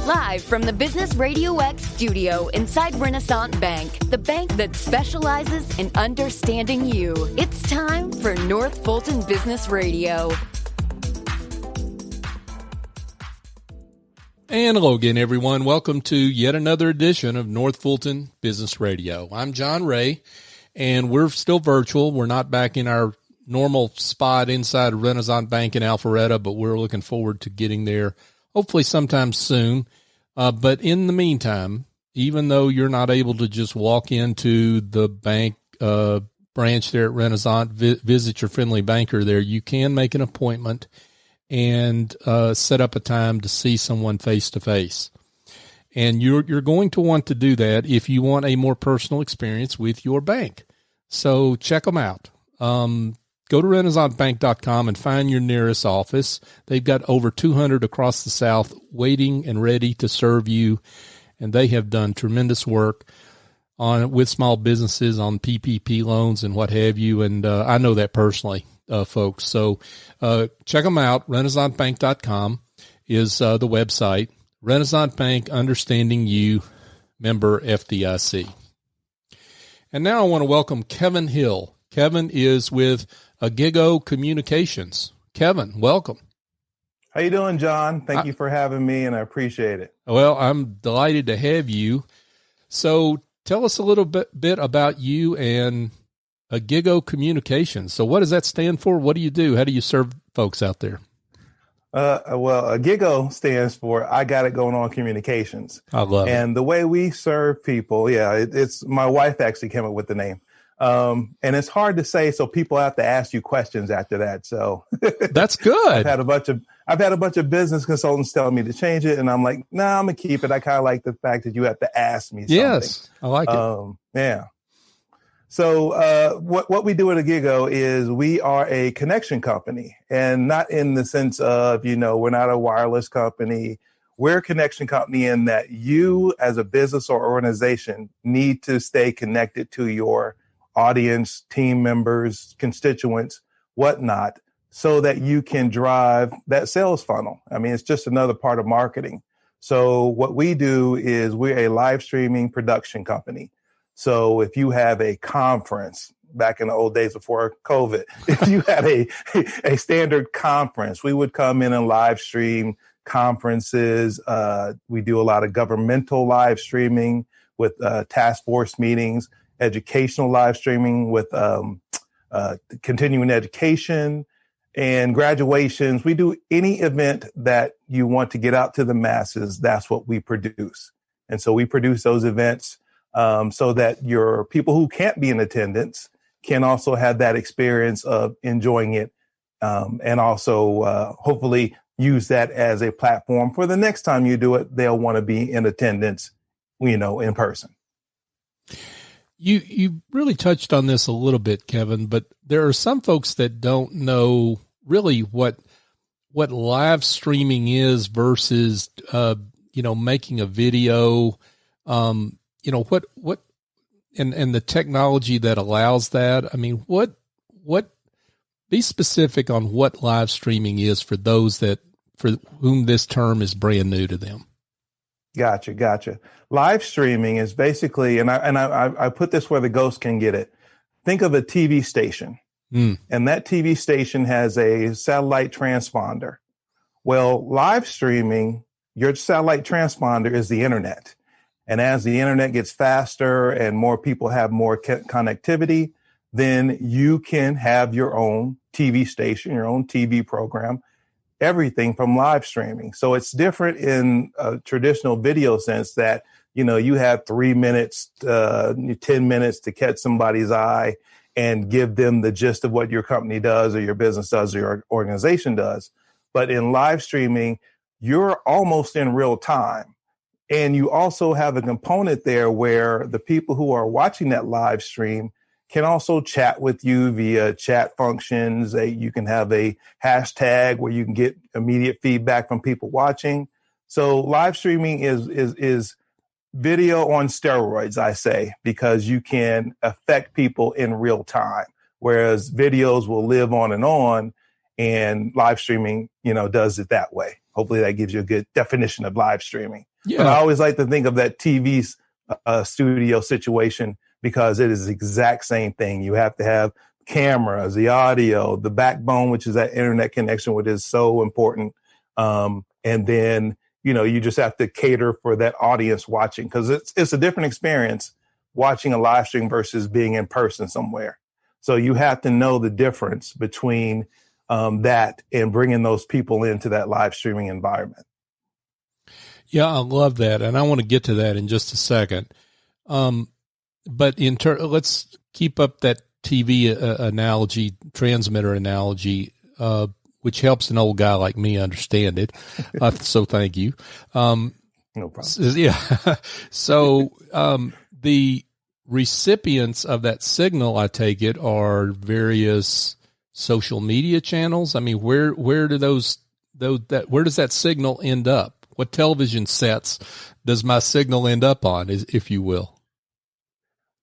Live from the Business RadioX studio inside Renaissance Bank, the bank that specializes in understanding you. It's time for North Fulton Business Radio. And hello again, everyone. Welcome to yet another edition of North Fulton Business Radio. I'm John Ray, and we're still virtual. We're not back in our normal spot inside Renaissance Bank in Alpharetta, but we're looking forward to getting there hopefully sometime soon. But in the meantime, even though you're not able to just walk into the bank branch there at Renaissance, visit your friendly banker there, you can make an appointment and set up a time to see someone face-to-face. And you're going to want to do that if you want a more personal experience with your bank. So check them out. Go to renaissancebank.com and find your nearest office. They've got over 200 across the South waiting and ready to serve you, and they have done tremendous work with small businesses on PPP loans and what have you, and I know that personally, folks. So check them out. renaissancebank.com is the website. Renaissance Bank, understanding you, member FDIC. And now I want to welcome Kevin Hill. Kevin is with Igigo Communications. Kevin, welcome. How you doing, John? Thank you for having me, and I appreciate it. Well, I'm delighted to have you. So tell us a little bit about you and Igigo Communications. So what does that stand for? What do you do? How do you serve folks out there? Well, Igigo stands for I Got It Going On Communications. I love it. And the way we serve people, it's my wife actually came up with the name. And it's hard to say, so people have to ask you questions after that. So that's good. I've had a bunch of business consultants tell me to change it, and I'm like, no, I'm gonna keep it. I kind of like the fact that you have to ask me something. Yes, I like it. Yeah. So what we do at Igigo is we are a connection company, and not in the sense of, we're not a wireless company. We're a connection company in that you as a business or organization need to stay connected to your audience, team members, constituents, whatnot, so that you can drive that sales funnel. I mean, it's just another part of marketing. So what we do is we're a live streaming production company. So if you have a conference back in the old days before COVID, if you had a standard conference, we would come in and live stream conferences. We do a lot of governmental live streaming with task force meetings, educational live streaming with continuing education and graduations. We do any event that you want to get out to the masses. That's what we produce. And so we produce those events so that your people who can't be in attendance can also have that experience of enjoying it, and also hopefully use that as a platform for the next time you do it. They'll want to be in attendance, in person. You really touched on this a little bit, Kevin, but there are some folks that don't know really what live streaming is versus, making a video, what and the technology that allows that. I mean, be specific on what live streaming is for those for whom this term is brand new to them. Gotcha. Live streaming is basically, and I put this where the ghost can get it. Think of a TV station, and that TV station has a satellite transponder. Well, live streaming, your satellite transponder is the internet. And as the internet gets faster and more people have more connectivity, then you can have your own TV station, your own TV program, everything from live streaming. So it's different in a traditional video sense that, you have 3 minutes, 10 minutes to catch somebody's eye and give them the gist of what your company does or your business does or your organization does. But in live streaming, you're almost in real time. And you also have a component there where the people who are watching that live stream can also chat with you via chat functions. You can have a hashtag where you can get immediate feedback from people watching. So live streaming is video on steroids, I say, because you can affect people in real time, whereas videos will live on, and live streaming, does it that way. hopefully that gives you a good definition of live streaming. Yeah. But I always like to think of that TV studio situation because it is the exact same thing. You have to have cameras, the audio, the backbone, which is that internet connection, which is so important. And then, you just have to cater for that audience watching, because it's a different experience watching a live stream versus being in person somewhere. So you have to know the difference between that and bringing those people into that live streaming environment. Yeah, I love that. And I want to get to that in just a second. But let's keep up that TV analogy, transmitter analogy, which helps an old guy like me understand it. So thank you. No problem. Yeah. So the recipients of that signal, I take it, are various social media channels. I mean, where do where does that signal end up? What television sets does my signal end up on, if you will?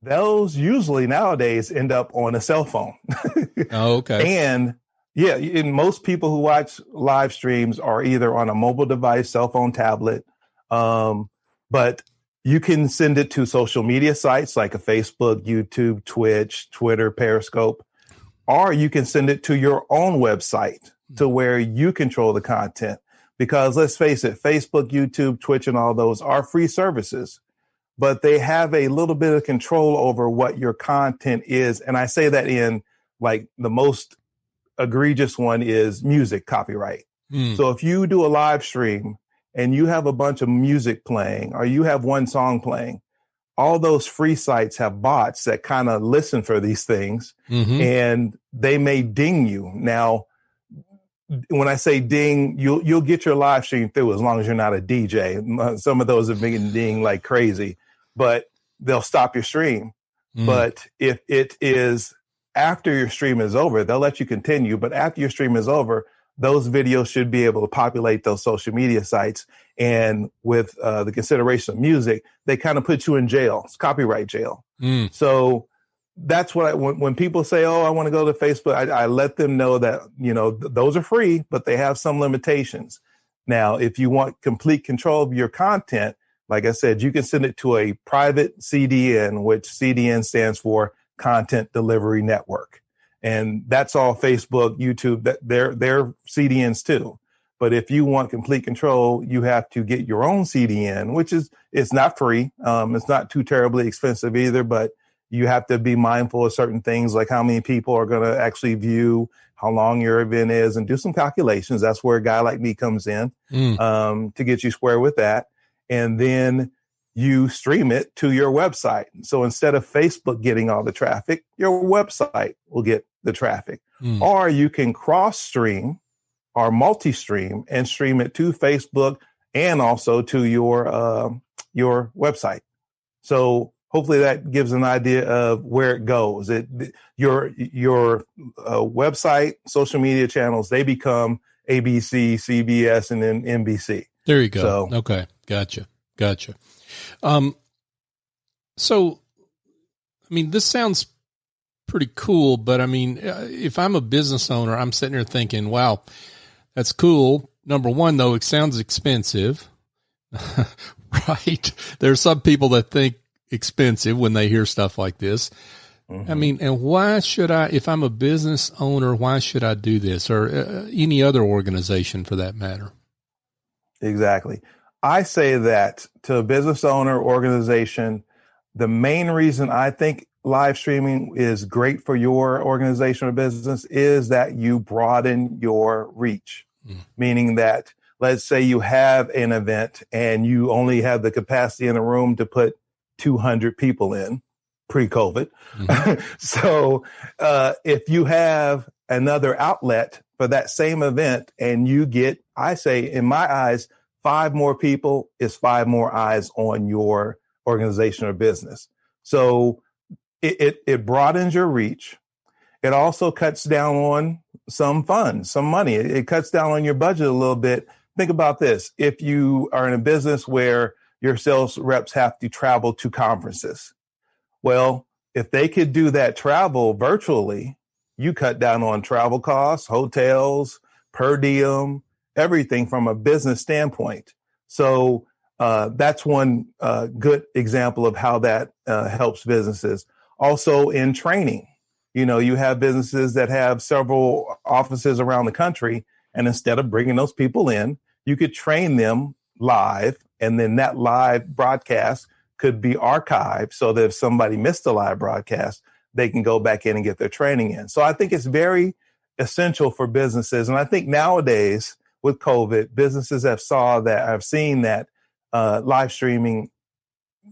Those usually nowadays end up on a cell phone. Oh, okay. And yeah, most people who watch live streams are either on a mobile device, cell phone, tablet. But you can send it to social media sites like a Facebook, YouTube, Twitch, Twitter, Periscope, or you can send it to your own website to where you control the content. Because let's face it, Facebook, YouTube, Twitch, and all those are free services, but they have a little bit of control over what your content is. And I say that in like the most egregious one is music copyright. So if you do a live stream and you have a bunch of music playing or you have one song playing, all those free sites have bots that kind of listen for these things, and they may ding you. Now, when I say ding, you'll get your live stream through as long as you're not a DJ. Some of those have been ding like crazy, but they'll stop your stream. But if it is after your stream is over, they'll let you continue. But after your stream is over, those videos should be able to populate those social media sites. And with the consideration of music, they kind of put you in jail. It's copyright jail. So that's what when people say, oh, I want to go to Facebook, I let them know that, those are free, but they have some limitations. Now, if you want complete control of your content, like I said, you can send it to a private CDN, which CDN stands for Content Delivery Network. And that's all Facebook, YouTube, they're CDNs too. But if you want complete control, you have to get your own CDN, which it's not free. It's not too terribly expensive either, but you have to be mindful of certain things like how many people are going to actually view, how long your event is, and do some calculations. That's where a guy like me comes in to get you square with that. And then you stream it to your website. So instead of Facebook getting all the traffic, your website will get the traffic. Or you can cross-stream or multi-stream and stream it to Facebook and also to your website. So hopefully that gives an idea of where it goes. Your website, social media channels, they become ABC, CBS, and then NBC. There you go. So, okay. Gotcha. So, I mean, this sounds pretty cool, but I mean, if I'm a business owner, I'm sitting here thinking, wow, that's cool. Number one, though, it sounds expensive, right? There are some people that think expensive when they hear stuff like this. I mean, and why should I, if I'm a business owner, why should I do this, or any other organization for that matter? Exactly. I say that to a business owner, organization, the main reason I think live streaming is great for your organization or business is that you broaden your reach, meaning that let's say you have an event and you only have the capacity in a room to put 200 people in pre-COVID. So if you have another outlet for that same event and you get, I say, in my eyes, 5 more people is 5 more eyes on your organization or business. So it broadens your reach. It also cuts down on some funds, some money. It cuts down on your budget a little bit. Think about this. If you are in a business where your sales reps have to travel to conferences, well, if they could do that travel virtually, you cut down on travel costs, hotels, per diem, everything from a business standpoint. So that's one good example of how that helps businesses. Also in training, you have businesses that have several offices around the country, and instead of bringing those people in, you could train them live, and then that live broadcast could be archived so that if somebody missed the live broadcast, they can go back in and get their training in. So I think it's very essential for businesses. And I think nowadays with COVID, businesses have seen that live streaming,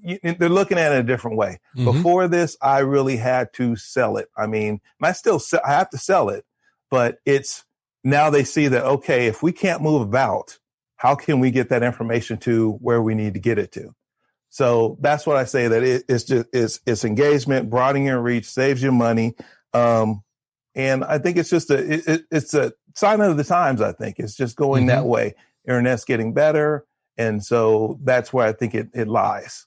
they're looking at it a different way. Mm-hmm. Before this, I really had to sell it. I mean, I have to sell it, but it's now they see that, okay, if we can't move about, how can we get that information to where we need to get it to? So that's what I say, that it's engagement, broadening your reach, saves you money. And I think it's just it's a sign of the times. I think it's just going that way. Internet's getting better. And so that's where I think it lies.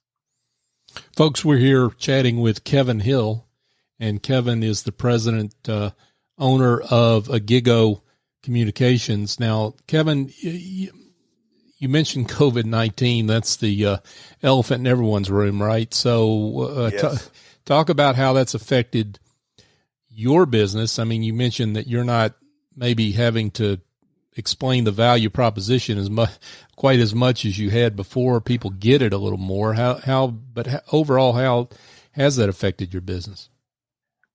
Folks, we're here chatting with Kevin Hill, and Kevin is the president, owner of Igigo Communications. Now, Kevin, you mentioned COVID-19. That's the elephant in everyone's room, right? So yes. Talk about how that's affected your business. I mean, you mentioned that you're not maybe having to explain the value proposition quite as much as you had before. People get it a little more. But overall, how has that affected your business?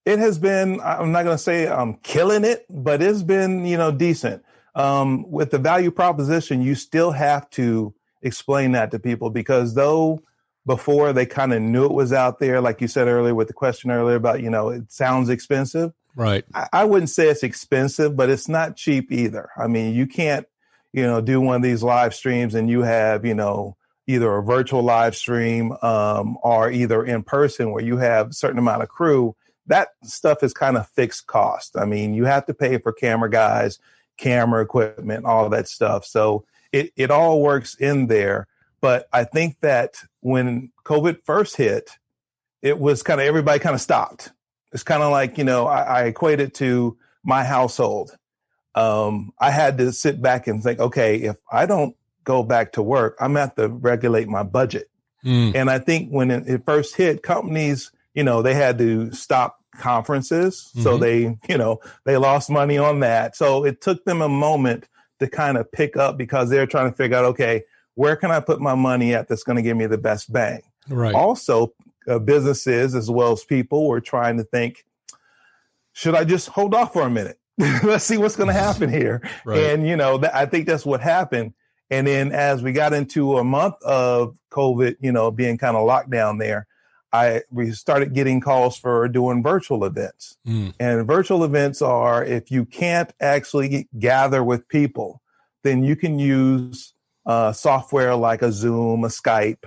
It has been, I'm not going to say I'm killing it, but it's been, decent. With the value proposition, you still have to explain that to people, because though before they kind of knew it was out there, like you said earlier with the question earlier about, it sounds expensive. Right. I wouldn't say it's expensive, but it's not cheap either. I mean, you can't, do one of these live streams and you have, either a virtual live stream or either in person where you have a certain amount of crew. That stuff is kind of fixed cost. I mean, you have to pay for camera guys, camera equipment, all of that stuff. So it all works in there. But I think that when COVID first hit, it was kind of, everybody kind of stopped. It's kind of like, I equate it to my household. I had to sit back and think, okay, if I don't go back to work, I'm going to have to regulate my budget. And I think when it first hit, companies, they had to stop conferences. So they lost money on that. So it took them a moment to kind of pick up, because they're trying to figure out, okay, where can I put my money at that's going to give me the best bang? Right. Also, businesses as well as people were trying to think, should I just hold off for a minute? Let's see what's going to happen here. Right. And, I think that's what happened. And then as we got into a month of COVID, being kind of locked down there, we started getting calls for doing virtual events. And virtual events are, if you can't actually gather with people, then you can use software like a Zoom, a Skype,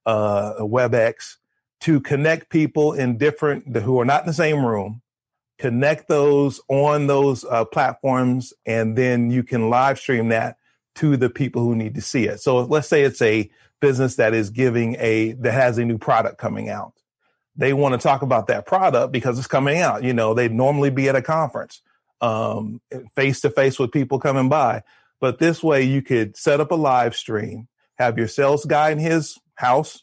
a WebEx to connect people who are not in the same room, connect those on those platforms, and then you can live stream that to the people who need to see it. So let's say it's a business that is that has a new product coming out. They want to talk about that product because it's coming out. They'd normally be at a conference, face to face with people coming by. But this way you could set up a live stream, have your sales guy in his house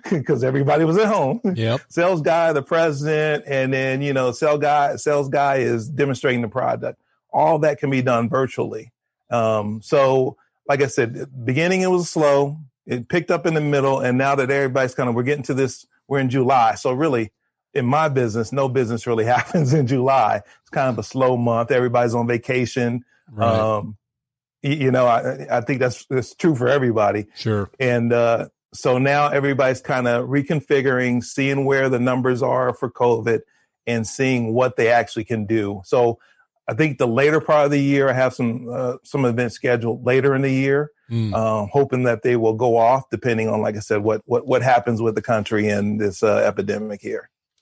because everybody was at home. Yep. Sales guy, the president, and then, sales guy is demonstrating the product. All that can be done virtually. So like I said, beginning, it was slow. It picked up in the middle. And now that everybody's we're getting to this, we're in July. So really, in my business, no business really happens in July. It's kind of a slow month. Everybody's on vacation. Right. I think that's true for everybody. Sure. And so now everybody's kind of reconfiguring, seeing where the numbers are for COVID and seeing what they actually can do. So I think the later part of the year, I have some events scheduled later in the year, hoping that they will go off depending on, like I said, what happens with the country and this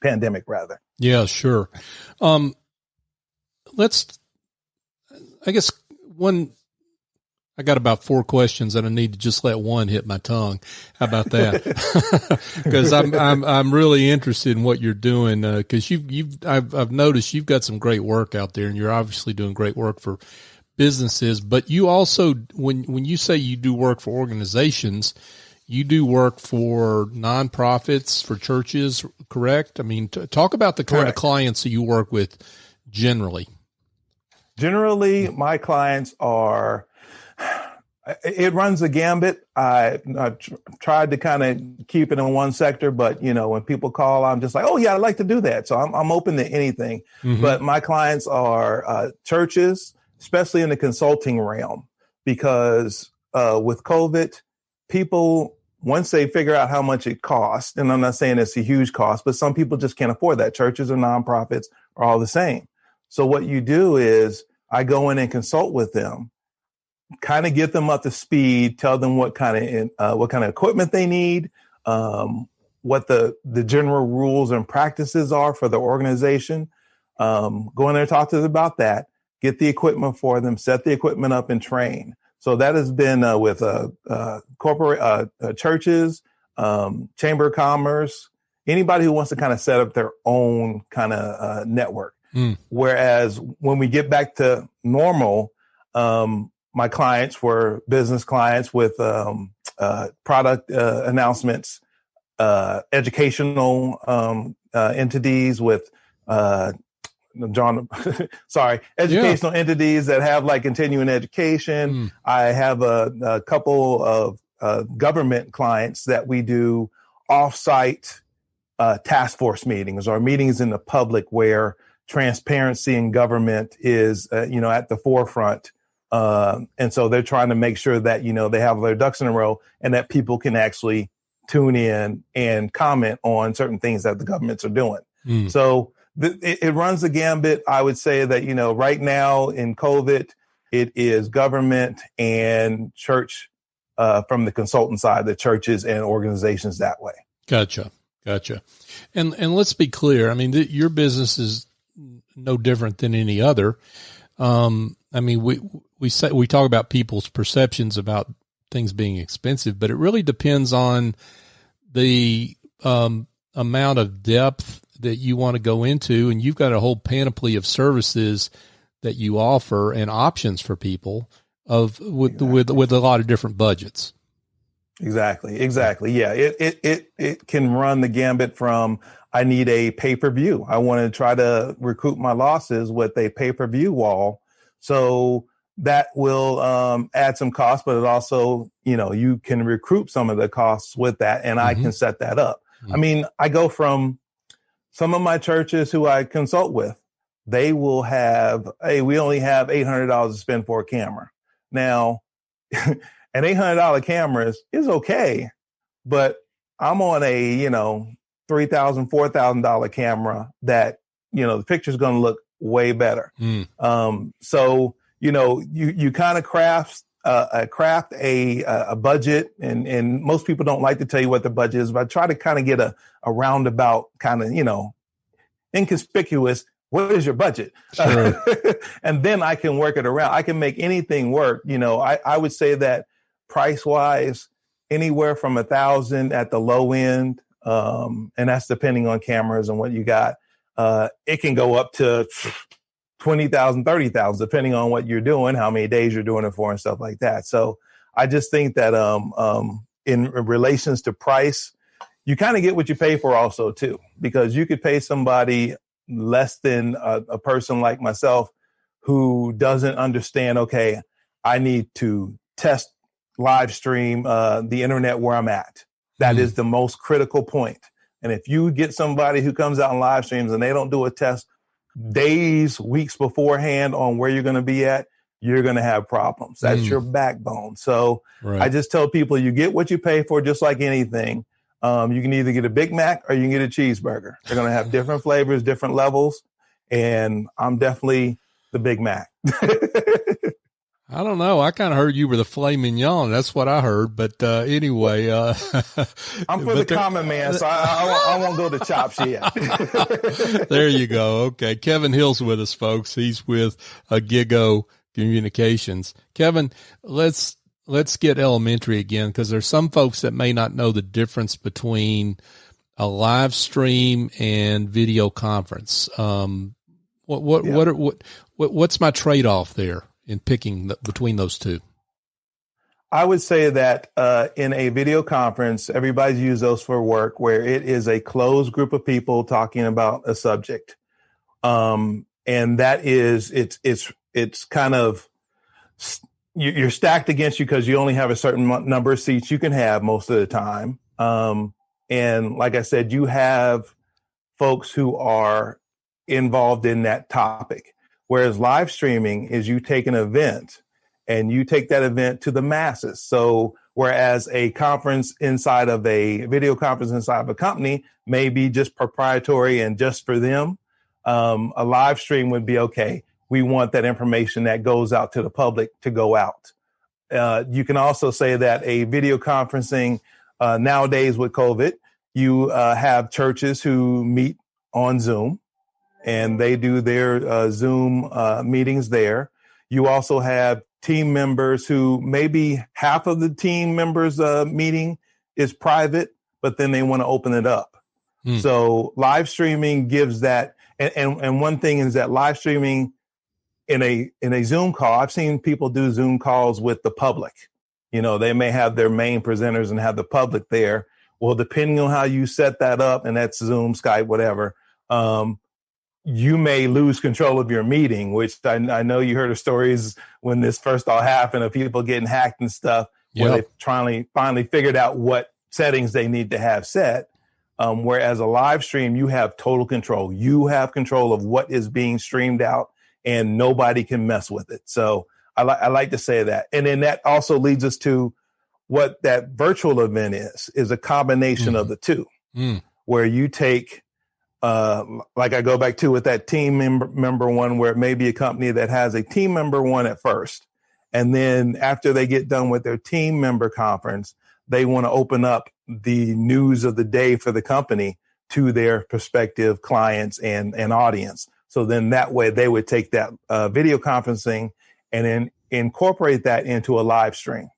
pandemic rather. Yeah, sure. I got about 4 questions and I need to just let one hit my tongue. How about that? Because I'm really interested in what you're doing. Because I've noticed you've got some great work out there, and you're obviously doing great work for businesses, but you also, when you say you do work for organizations, you do work for nonprofits, for churches, correct? I mean, talk about the kind of clients that you work with generally. Generally, my clients are, it runs a gambit. I tried to kind of keep it in one sector, but when people call, I'm just like, oh yeah, I'd like to do that. So I'm open to anything. Mm-hmm. But my clients are churches, especially in the consulting realm, because with COVID, people, once they figure out how much it costs, and I'm not saying it's a huge cost, but some people just can't afford that. Churches or nonprofits are all the same. So what you do is I go in and consult with them, kind of get them up to speed, tell them what kind of equipment they need, what the general rules and practices are for the organization. Go in there and talk to them about that, get the equipment for them, set the equipment up and train. So that has been with corporate churches, Chamber of Commerce, anybody who wants to kind of set up their own kind of network. Whereas when we get back to normal, my clients were business clients with product announcements, educational entities with educational entities that have like continuing education. I have a couple of government clients that we do off-site task force meetings or meetings in the public where transparency in government is, at the forefront. And so they're trying to make sure that, they have their ducks in a row and that people can actually tune in and comment on certain things that the governments are doing. So it runs the gambit. I would say that, right now in COVID, it is government and church from the consultant side, the churches and organizations that way. Gotcha. And let's be clear. I mean, your business is no different than any other. I mean, we talk about people's perceptions about things being expensive, but it really depends on the amount of depth that you want to go into, and you've got a whole panoply of services that you offer and options for people with a lot of different budgets. Exactly. Yeah, it can run the gambit from I need a pay-per-view. I want to try to recoup my losses with a pay-per-view wall. So that will add some costs, but it also, you can recoup some of the costs with that, and I can set that up. I mean, I go from some of my churches who I consult with, they will have, hey, we only have $800 to spend for a camera. Now, an $800 camera is okay, but I'm on a, $3,000, $4,000 camera that, the picture's going to look way better. So, you kind of craft a budget, and most people don't like to tell you what the budget is, but I try to kind of get a roundabout kind of, inconspicuous, what is your budget? Sure. And then I can work it around. I can make anything work. I would say that price wise, anywhere from $1,000 at the low end. And that's depending on cameras and what you got. It can go up to $20,000, $30,000, depending on what you're doing, how many days you're doing it for and stuff like that. So I just think that, in relations to price, you kind of get what you pay for also too, because you could pay somebody less than a person like myself who doesn't understand, okay, I need to test live stream the internet where I'm at. That is the most critical point. And if you get somebody who comes out and live streams and they don't do a test days, weeks beforehand on where you're going to be at, you're going to have problems. That's your backbone. So I just tell people you get what you pay for, just like anything. You can either get a Big Mac or you can get a cheeseburger. They're going to have different flavors, different levels. And I'm definitely the Big Mac. I don't know. I kind of heard you were the filet mignon. That's what I heard. But anyway, I'm for the common man, so I won't go to chops yet. There you go. Okay, Kevin Hill's with us, folks. He's with Igigo Communications. Kevin, let's get elementary again, because there's some folks that may not know the difference between a live stream and video conference. What's my trade-off there? in picking between those two? I would say that in a video conference, everybody's used those for work, where it is a closed group of people talking about a subject. And that is, it's kind of, you're stacked against you because you only have a certain number of seats you can have most of the time. And like I said, you have folks who are involved in that topic. Whereas live streaming is you take an event and you take that event to the masses. So whereas a conference inside of a video conference inside of a company may be just proprietary and just for them, a live stream would be, okay, we want that information that goes out to the public to go out. You can also say that a video conferencing nowadays with COVID, you have churches who meet on Zoom and they do their Zoom meetings there. You also have team members who maybe half of the team members meeting is private, but then they want to open it up. So live streaming gives that. And one thing is that live streaming in a Zoom call, I've seen people do Zoom calls with the public. You know, they may have their main presenters and have the public there. Well, depending on how you set that up, and that's Zoom, Skype, whatever, you may lose control of your meeting, which I know you heard of stories when this first all happened of people getting hacked and stuff, where they finally figured out what settings they need to have set. Whereas a live stream, you have total control. You have control of what is being streamed out and nobody can mess with it. So I like to say that. And then that also leads us to what that virtual event is a combination of the two, where you take, like I go back to with that team member one, where it may be a company that has a team member one at first. And then after they get done with their team member conference, they want to open up the news of the day for the company to their prospective clients and audience. So then that way they would take that video conferencing and then incorporate that into a live stream.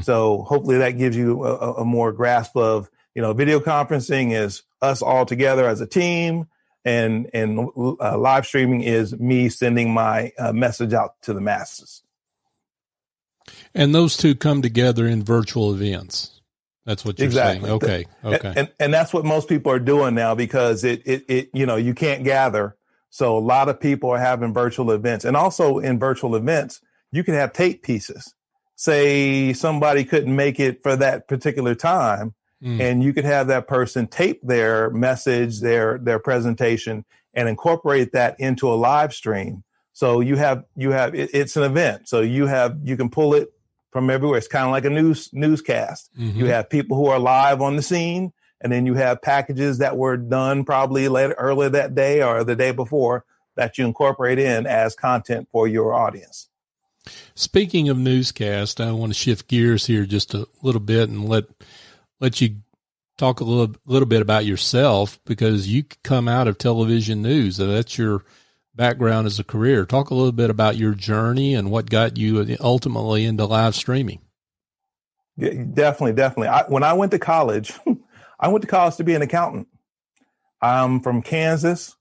So hopefully that gives you a more grasp of, you know, video conferencing is us all together as a team, and live streaming is me sending my message out to the masses. And those two come together in virtual events. That's what you're saying. Okay. And that's what most people are doing now, because it you know, you can't gather. So a lot of people are having virtual events, and also in virtual events, you can have tape pieces. Say somebody couldn't make it for that particular time, and you could have that person tape their message, their presentation, and incorporate that into a live stream. So you have it's an event. So you can pull it from everywhere. It's kind of like a newscast. You have people who are live on the scene, and then you have packages that were done probably earlier that day or the day before that you incorporate in as content for your audience. Speaking of newscast, I want to shift gears here just a little bit and let you talk a little bit about yourself, because you come out of television news. That's your background as a career. Talk a little bit about your journey and what got you ultimately into live streaming. Yeah, definitely. When I went to college, I went to college to be an accountant. I'm from Kansas,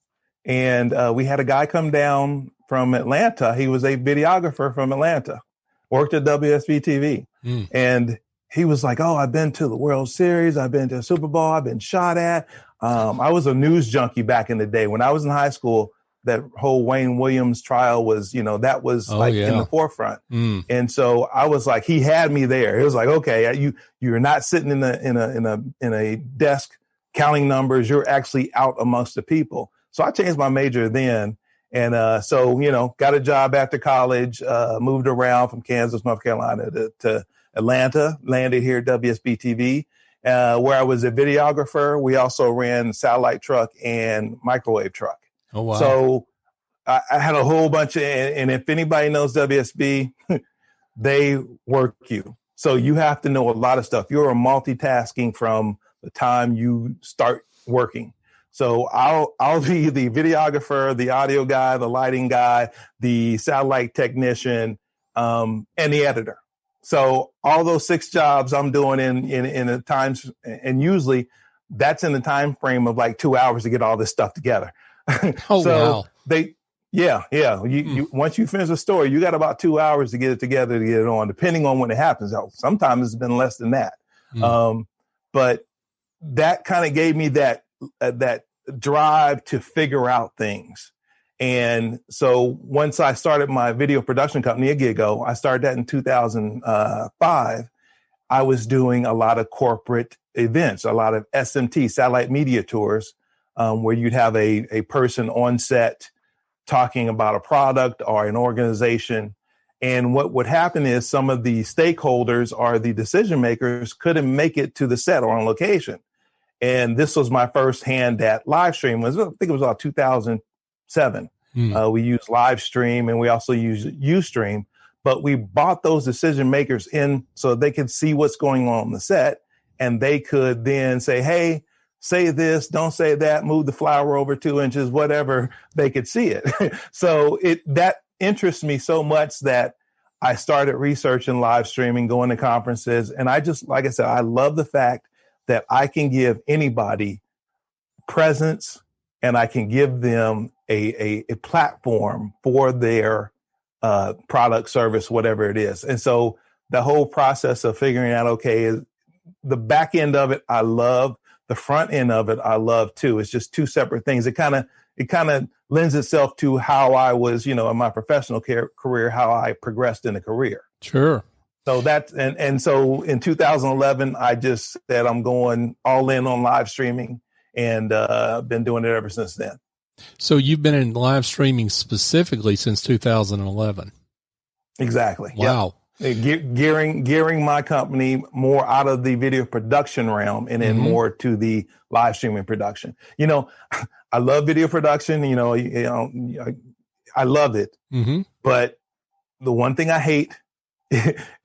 and we had a guy come down from Atlanta. He was a videographer from Atlanta, worked at WSB TV. And he was like, oh, I've been to the World Series. I've been to the Super Bowl. I've been shot at. I was a news junkie back in the day. When I was in high school, that whole Wayne Williams trial was, you know, that was in the forefront. And so I was like, he had me there. It was like, okay, you're not sitting in a desk counting numbers. You're actually out amongst the people. So I changed my major then. And so, you know, got a job after college, moved around from Kansas, North Carolina to Atlanta, landed here at WSB TV, where I was a videographer. We also ran satellite truck and microwave truck. Oh, wow. So I had a whole bunch of, and if anybody knows WSB, they work you. So you have to know a lot of stuff. You're multitasking from the time you start working. So I'll be the videographer, the audio guy, the lighting guy, the satellite technician, and the editor. So all those 6 jobs I'm doing in a times, and usually that's in the time frame of like 2 hours to get all this stuff together. Oh, wow. Yeah. You once you finish a story, you got about 2 hours to get it together to get it on, depending on when it happens. Sometimes it's been less than that. But that kind of gave me that drive to figure out things. And so once I started my video production company, Igigo, I started that in 2005. I was doing a lot of corporate events, a lot of SMT, satellite media tours, where you'd have a person on set talking about a product or an organization. And what would happen is some of the stakeholders or the decision makers couldn't make it to the set or on location. And this was my first hand at Livestream. I think it was about 2007. We used Livestream and we also used Ustream, but we brought those decision makers in so they could see what's going on the set, and they could then say, hey, say this, don't say that, move the flower over 2 inches, whatever, they could see it. So that interests me so much that I started researching live streaming, going to conferences. And I just, like I said, I love the fact that I can give anybody presence and I can give them a platform for their product, service, whatever it is. And so the whole process of figuring out, okay, the back end of it, I love. The front end of it, I love too. It's just two separate things. It kind of lends itself to how I was, in my professional career, how I progressed in a career. Sure. So and so in 2011, I just said I'm going all in on live streaming, and been doing it ever since then. So you've been in live streaming specifically since 2011. Exactly. Wow. Yep. Gearing my company more out of the video production realm and then more to the live streaming production. I love video production. I love it. But the one thing I hate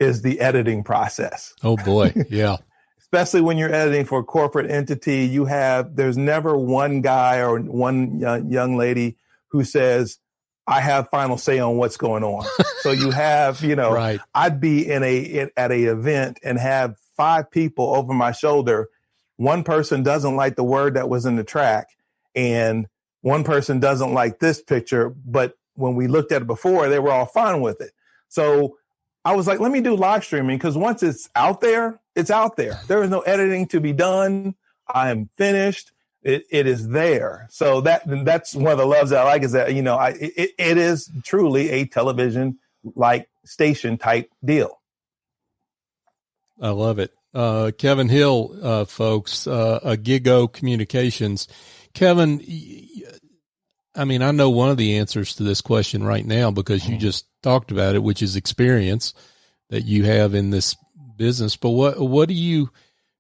is the editing process. Oh boy, yeah. Especially when you're editing for a corporate entity, there's never one guy or one young lady who says, I have final say on what's going on. So you have, right. I'd be at a event and have 5 people over my shoulder. One person doesn't like the word that was in the track, and one person doesn't like this picture. But when we looked at it before, they were all fine with it. So I was like, let me do live streaming, because once it's out there, it's out there. There is no editing to be done. I'm finished. It is there. So that's one of the loves that I like, is that, it is truly a television like station type deal. I love it. Kevin Hill, folks, Igigo Communications. Kevin, I know one of the answers to this question right now, because you just talked about it, which is experience that you have in this business. But what do you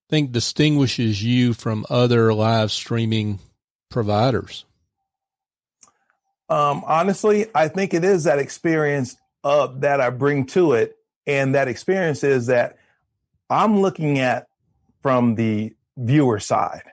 think distinguishes you from other live streaming providers? Honestly, I think it is that experience that I bring to it. And that experience is that I'm looking at from the viewer side.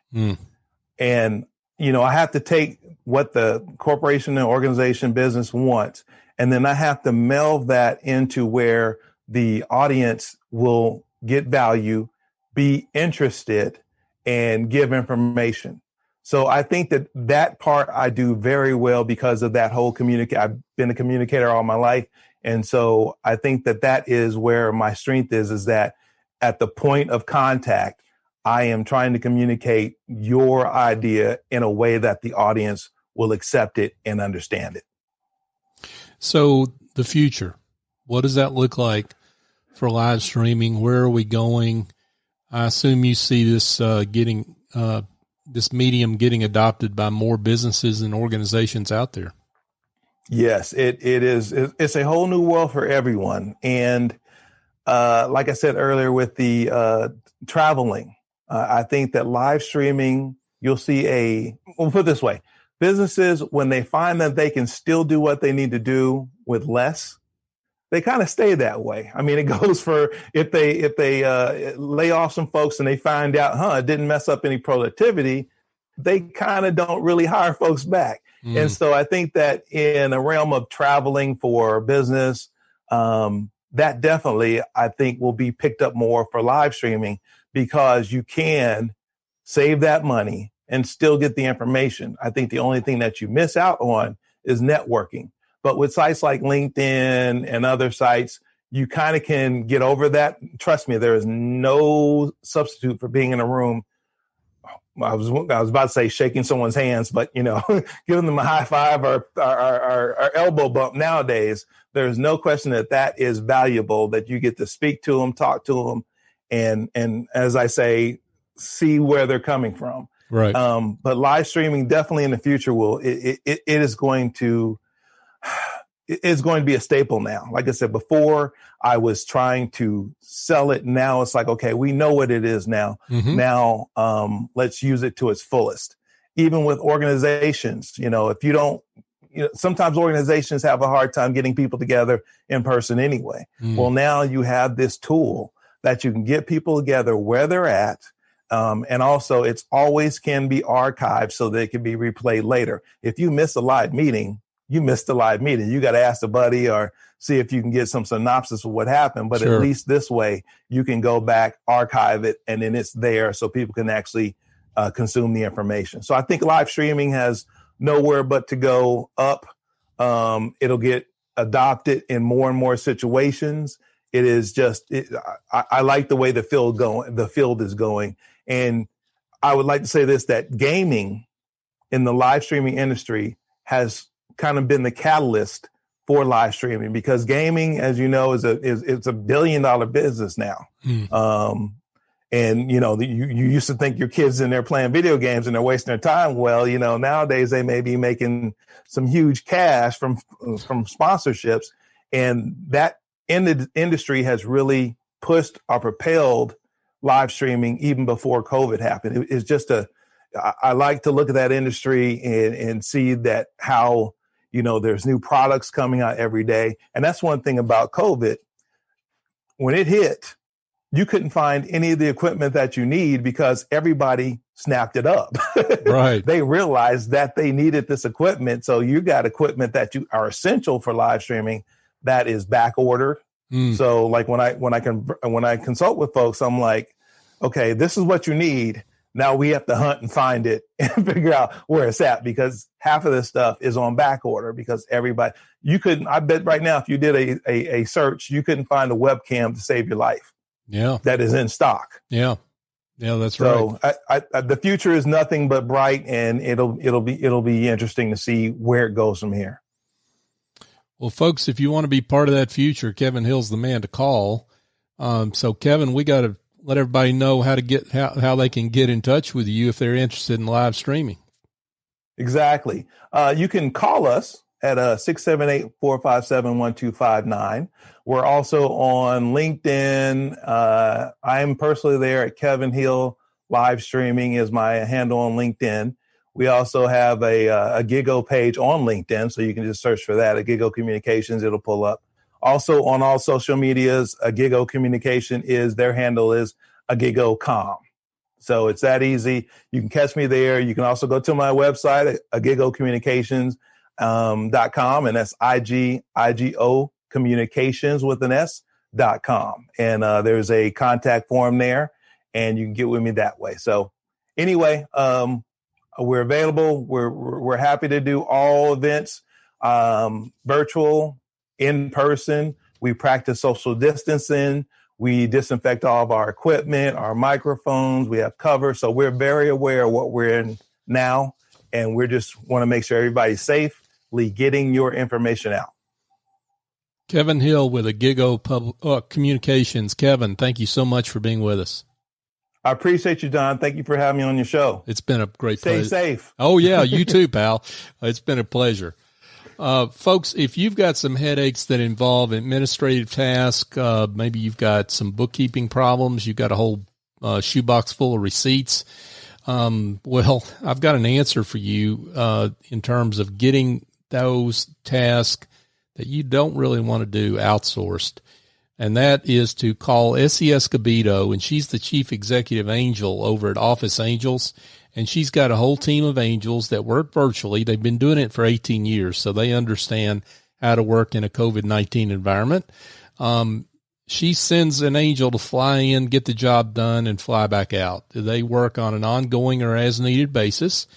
And, I have to take what the corporation and organization business wants, and then I have to meld that into where the audience will get value, be interested, and give information. So I think that part I do very well because of that whole I've been a communicator all my life. And so I think that is where my strength is that at the point of contact, I am trying to communicate your idea in a way that the audience will accept it and understand it. So the future, what does that look like for live streaming? Where are we going? I assume you see this this medium getting adopted by more businesses and organizations out there. Yes, it is. It's a whole new world for everyone. And like I said earlier with the traveling, I think that live streaming, you'll see we'll put it this way. Businesses, when they find that they can still do what they need to do with less, they kind of stay that way. It goes for if they lay off some folks and they find out, it didn't mess up any productivity, they kind of don't really hire folks back. And so I think that in a realm of traveling for business, that definitely, I think, will be picked up more for live streaming, because you can save that money and still get the information. I think the only thing that you miss out on is networking. But with sites like LinkedIn and other sites, you kind of can get over that. Trust me, there is no substitute for being in a room. I was about to say shaking someone's hands, but, giving them a high five or elbow bump nowadays, there's no question that is valuable, that you get to speak to them, talk to them, and as I say, see where they're coming from. Right. But live streaming definitely in the future is going to be a staple now. Like I said before, I was trying to sell it. Now it's like, okay, we know what it is now. Mm-hmm. Now, let's use it to its fullest. Even with organizations, if you don't, sometimes organizations have a hard time getting people together in person anyway. Mm. Well, now you have this tool that you can get people together where they're at. And also it's always can be archived so they can be replayed later. If you miss a live meeting, you missed a live meeting. You got to ask a buddy or see if you can get some synopsis of what happened. But Sure. At least this way you can go back, archive it, and then it's there so people can actually consume the information. So I think live streaming has nowhere but to go up. It'll get adopted in more and more situations. It is just, I like the way the field is going. And I would like to say this, that gaming in the live streaming industry has kind of been the catalyst for live streaming, because gaming, as you know, it's a $1 billion business now. Mm. And, you used to think your kids in there playing video games and they're wasting their time. Well, nowadays they may be making some huge cash from sponsorships. And that industry has really pushed or propelled live streaming even before COVID happened. It's just I like to look at that industry and see that how, there's new products coming out every day. And that's one thing about COVID. When it hit, you couldn't find any of the equipment that you need because everybody snapped it up. Right. They realized that they needed this equipment. So you got equipment that you are essential for live streaming that is back ordered. Mm. So like when I consult with folks, I'm like, okay, this is what you need. Now we have to hunt and find it and figure out where it's at, because half of this stuff is on back order because I bet right now, if you did a search, you couldn't find a webcam to save your life. Yeah. That is in stock. Yeah. Yeah, that's right. So the future is nothing but bright, and it'll be interesting to see where it goes from here. Well, folks, if you want to be part of that future, Kevin Hill's the man to call. So Kevin, we got to let everybody know how they can get in touch with you if they're interested in live streaming. Exactly. You can call us at 678-457-1259. We're also on LinkedIn. I am personally there at Kevin Hill. Live streaming is my handle on LinkedIn. We also have a Igigo page on LinkedIn, so you can just search for that, Igigo Communications. It'll pull up. Also on all social medias, Igigo Communication their handle is IgigoCom. So it's that easy. You can catch me there. You can also go to my website, igigocommunications.com, and that's IGO Communications with an S.com. And there's a contact form there, and you can get with me that way. So anyway, we're available. We're happy to do all events, virtual, in person. We practice social distancing. We disinfect all of our equipment, our microphones. We have cover. So we're very aware of what we're in now. And we just want to make sure everybody's safely getting your information out. Kevin Hill with Igigo Communications. Kevin, thank you so much for being with us. I appreciate you, Don. Thank you for having me on your show. It's been a great pleasure. Stay safe. Oh, yeah. You too, pal. It's been a pleasure. Folks, if you've got some headaches that involve administrative tasks, maybe you've got some bookkeeping problems, you've got a whole shoebox full of receipts. Well, I've got an answer for you in terms of getting those tasks that you don't really want to do outsourced. And that is to call Essie Escobedo, and she's the chief executive angel over at Office Angels. And she's got a whole team of angels that work virtually. They've been doing it for 18 years, so they understand how to work in a COVID-19 environment. She sends an angel to fly in, get the job done, and fly back out. They work on an ongoing or as-needed basis.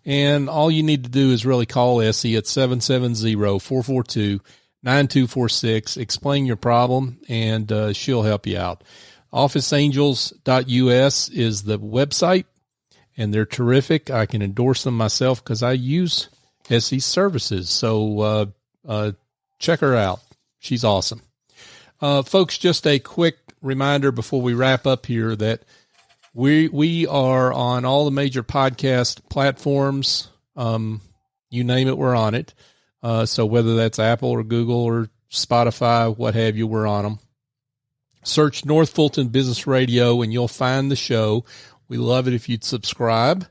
And all you need to do is really call Essie at 770-442-9246. Explain your problem, and she'll help you out. OfficeAngels.us is the website, and they're terrific. I can endorse them myself because I use Essie's services. So check her out. She's awesome. Folks, just a quick reminder before we wrap up here that we are on all the major podcast platforms. You name it, we're on it. So whether that's Apple or Google or Spotify, what have you, we're on them. Search North Fulton Business Radio and you'll find the show. We love it if you'd subscribe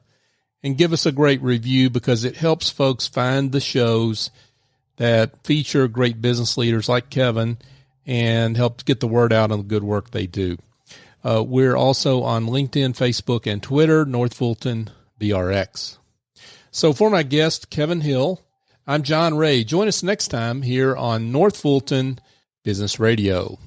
and give us a great review because it helps folks find the shows that feature great business leaders like Kevin and help get the word out on the good work they do. We're also on LinkedIn, Facebook, and Twitter, North Fulton BRX. So for my guest, Kevin Hill, I'm John Ray. Join us next time here on North Fulton Business Radio.